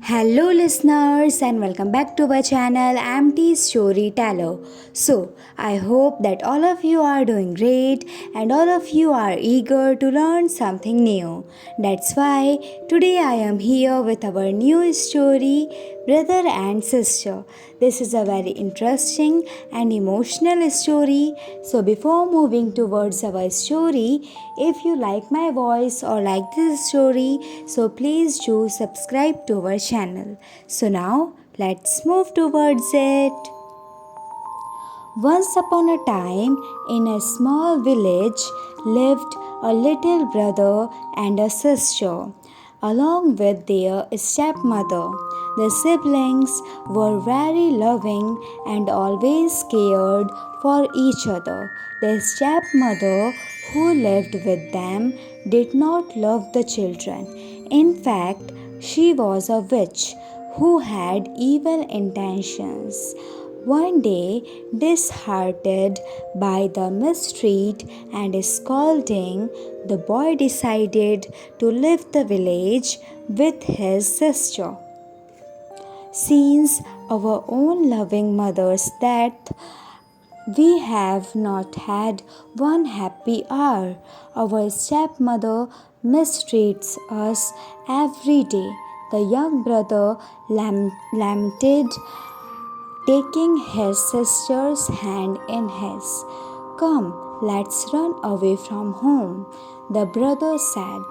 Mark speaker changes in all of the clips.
Speaker 1: Hello, listeners, and welcome back to our channel. I'm T Storyteller. So, I hope that all of you are doing great and all of you are eager to learn something new. That's why today I am here with our new story, Brother and Sister. This is a very interesting and emotional story. So, before moving towards our story, if you like my voice or like this story, so please do subscribe to our channel. So now let's move towards it. Once upon a time, in a small village, lived a little brother and a sister, along with their stepmother. The siblings were very loving and always cared for each other. The stepmother who lived with them did not love the children. In fact, she was a witch who had evil intentions. One day, disheartened by the mistreat and scolding, the boy decided to leave the village with his sister. Since our own loving mother's death, we have not had one happy hour. Our stepmother mistreats us every day. The young brother lamented, taking his sister's hand in his. Come, let's run away from home, the brother said.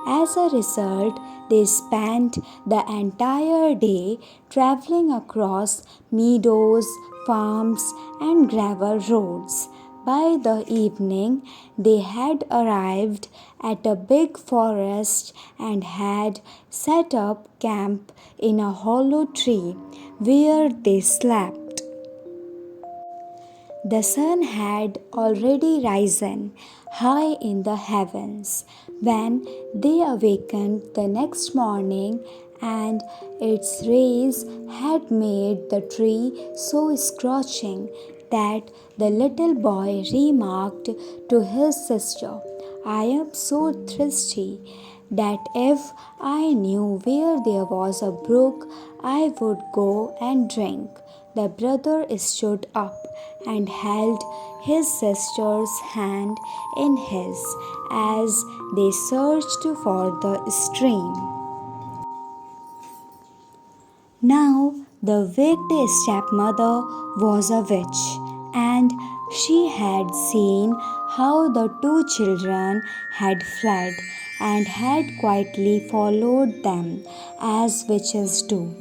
Speaker 1: As a result, they spent the entire day traveling across meadows, farms, and gravel roads. By the evening, they had arrived at a big forest and had set up camp in a hollow tree where they slept. The sun had already risen high in the heavens when they awakened the next morning, and its rays had made the tree so scorching that the little boy remarked to his sister, I am so thirsty that if I knew where there was a brook, I would go and drink. The brother stood up and held his sister's hand in his as they searched for the stream. Now, the wicked stepmother was a witch, and she had seen how the two children had fled and had quietly followed them as witches do,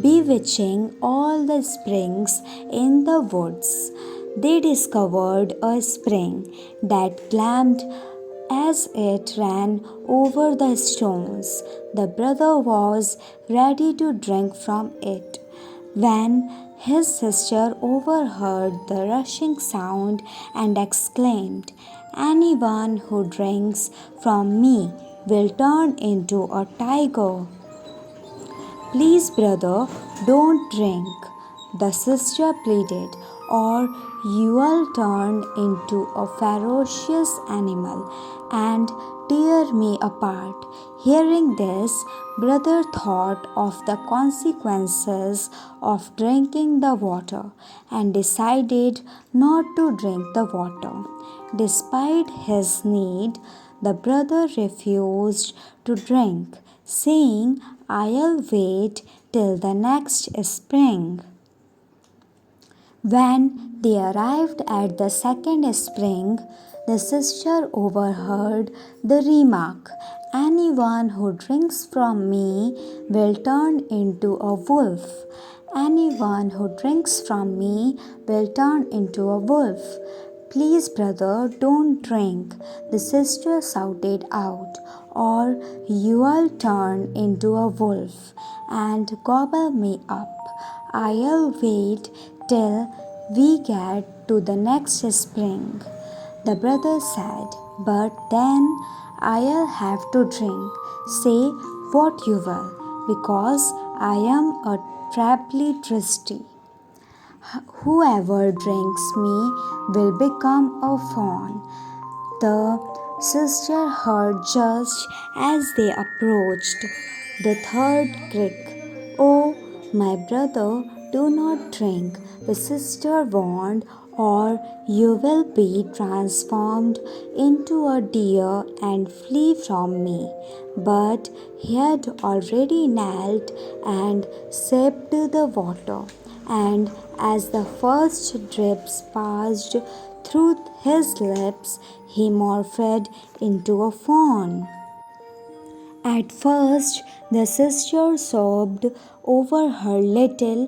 Speaker 1: bewitching all the springs in the woods. They discovered a spring that gleamed as it ran over the stones. The brother was ready to drink from it when his sister overheard the rushing sound and exclaimed, anyone who drinks from me will turn into a tiger. Please, brother, don't drink, the sister pleaded, or you'll turn into a ferocious animal and tear me apart. Hearing this, brother thought of the consequences of drinking the water and decided not to drink the water. Despite his need, the brother refused to drink, saying, I'll wait till the next spring. When they arrived at the second spring, the sister overheard the remark, anyone who drinks from me will turn into a wolf. Anyone who drinks from me will turn into a wolf. Please, brother, don't drink, the sister shouted out, or you'll turn into a wolf and gobble me up. I'll wait till we get to the next spring, the brother said, but then I'll have to drink. Say what you will, because I am a terribly thirsty. Whoever drinks me will become a fawn. The sister heard just as they approached the third creek. "Oh, my brother, do not drink," the sister warned, "or you will be transformed into a deer and flee from me." But he had already knelt and sipped the water, and as the first drips passed through his lips, he morphed into a fawn. At first, the sister sobbed over her little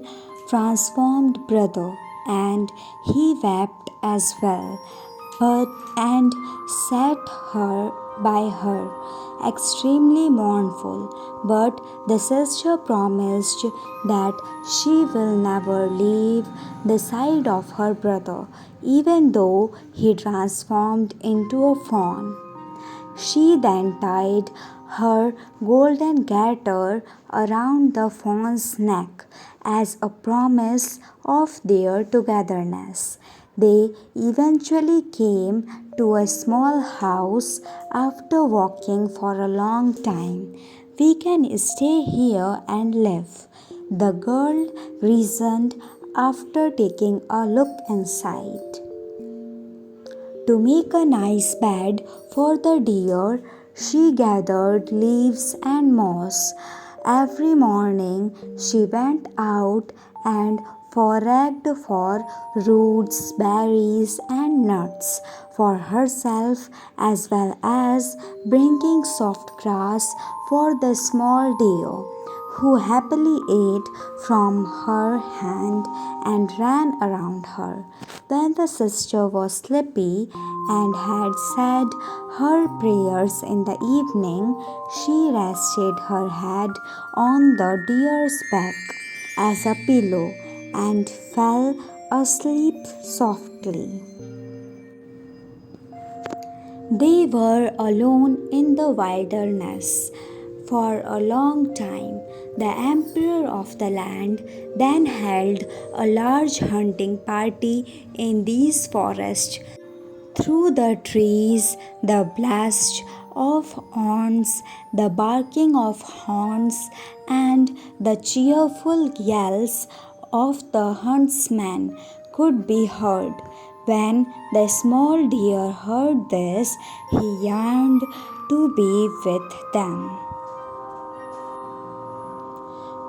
Speaker 1: transformed brother, and he wept as well, but and sat her by her, extremely mournful. But the sister promised that she will never leave the side of her brother, even though he transformed into a fawn. She then tied her golden garter around the fawn's neck as a promise of their togetherness. They eventually came to a small house after walking for a long time. "We can stay here and live," the girl reasoned after taking a look inside. To make a nice bed for the deer, she gathered leaves and moss. Every morning she went out and foraged for roots, berries, and nuts for herself, as well as bringing soft grass for the small deer, who happily ate from her hand and ran around her. When the sister was sleepy and had said her prayers in the evening, she rested her head on the deer's back as a pillow and fell asleep softly. They were alone in the wilderness for a long time. The emperor of the land then held a large hunting party in these forests. Through the trees, the blast of horns, the barking of horns, and the cheerful yells of the huntsman could be heard. When the small deer heard this, he yearned to be with them.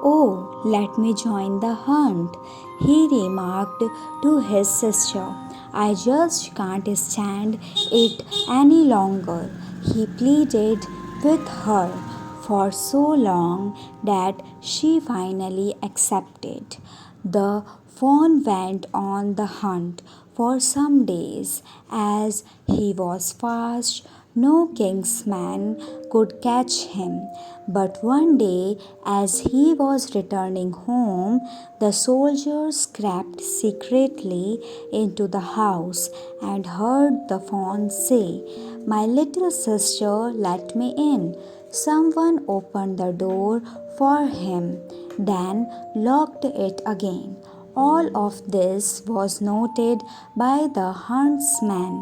Speaker 1: "Oh, let me join the hunt," he remarked to his sister. "I just can't stand it any longer." He pleaded with her for so long that she finally accepted. The fawn went on the hunt for some days. As he was fast, no king's man could catch him. But one day, as he was returning home, the soldiers crept secretly into the house and heard the fawn say, "My little sister, let me in." Someone opened the door for him, then locked it again. All of this was noted by the huntsman,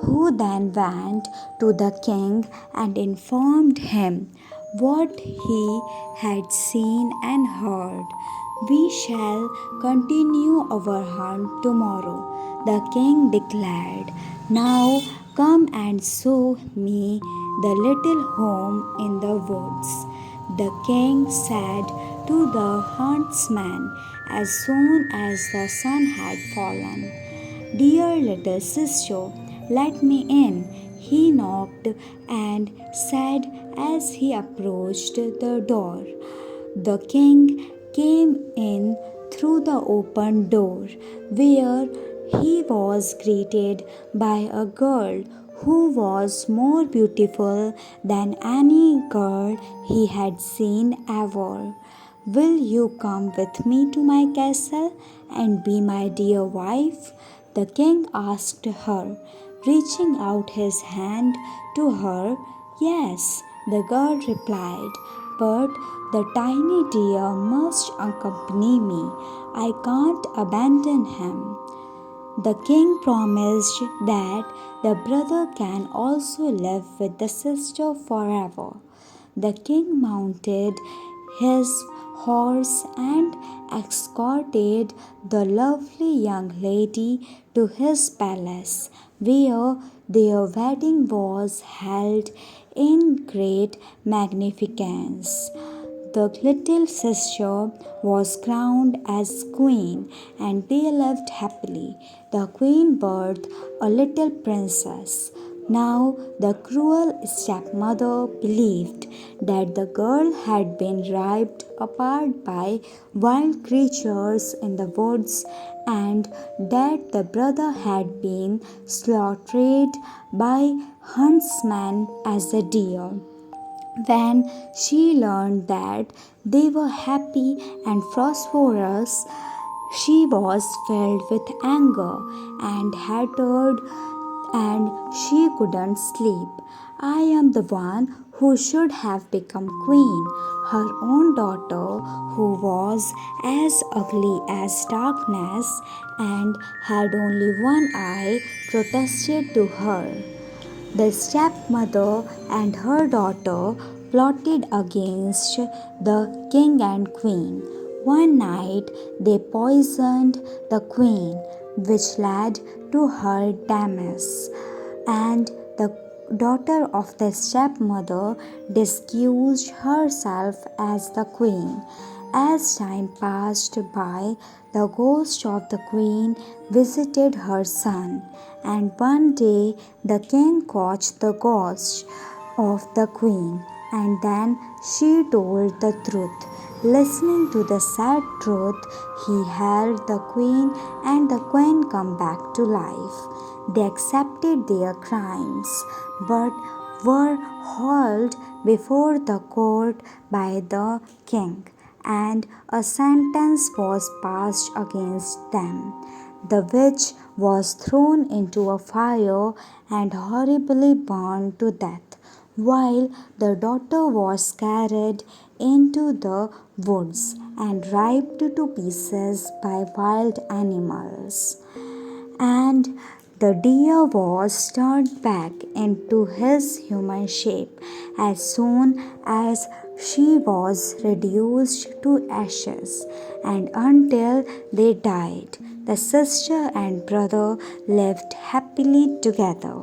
Speaker 1: who then went to the king and informed him what he had seen and heard. "We shall continue our hunt tomorrow," the king declared. "Now come and show me the little home in the woods." The king said to the huntsman as soon as the sun had fallen, "Dear little sister, let me in," he knocked and said as he approached the door. The king came in through the open door, where he was greeted by a girl who was more beautiful than any girl he had seen ever. "Will you come with me to my castle and be my dear wife?" the king asked her, reaching out his hand to her. "Yes," the girl replied, "but the tiny deer must accompany me. I can't abandon him." The king promised that the brother can also live with the sister forever. The king mounted his horse and escorted the lovely young lady to his palace, where their wedding was held in great magnificence. The little sister was crowned as queen, and they lived happily. The queen birthed a little princess. Now, the cruel stepmother believed that the girl had been ripped apart by wild creatures in the woods and that the brother had been slaughtered by huntsmen as a deer. When she learned that they were happy and prosperous, she was filled with anger and hatred, and she couldn't sleep. I am the one who should have become queen. Her own daughter, who was as ugly as darkness and had only one eye, protested to her. The stepmother and her daughter plotted against the king and queen. One night they poisoned the queen, which led to her demise, and the daughter of the stepmother disguised herself as the queen. As time passed by, the ghost of the queen visited her son, and one day the king caught the ghost of the queen, and then she told the truth. Listening to the sad truth, he helped the queen and the queen come back to life. They accepted their crimes, but were hauled before the court by the king, and a sentence was passed against them. The witch was thrown into a fire and horribly burned to death, while the daughter was carried into the woods and ripped to pieces by wild animals. And the deer was turned back into his human shape as soon as she was reduced to ashes, and until they died, the sister and brother lived happily together.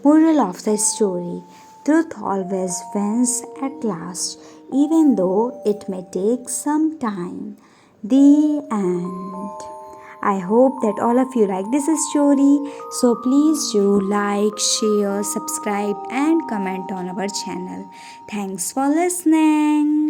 Speaker 1: Moral of the story: truth always wins at last, even though it may take some time. The end. I hope that all of you like this story. So please do like, share, subscribe, and comment on our channel. Thanks for listening.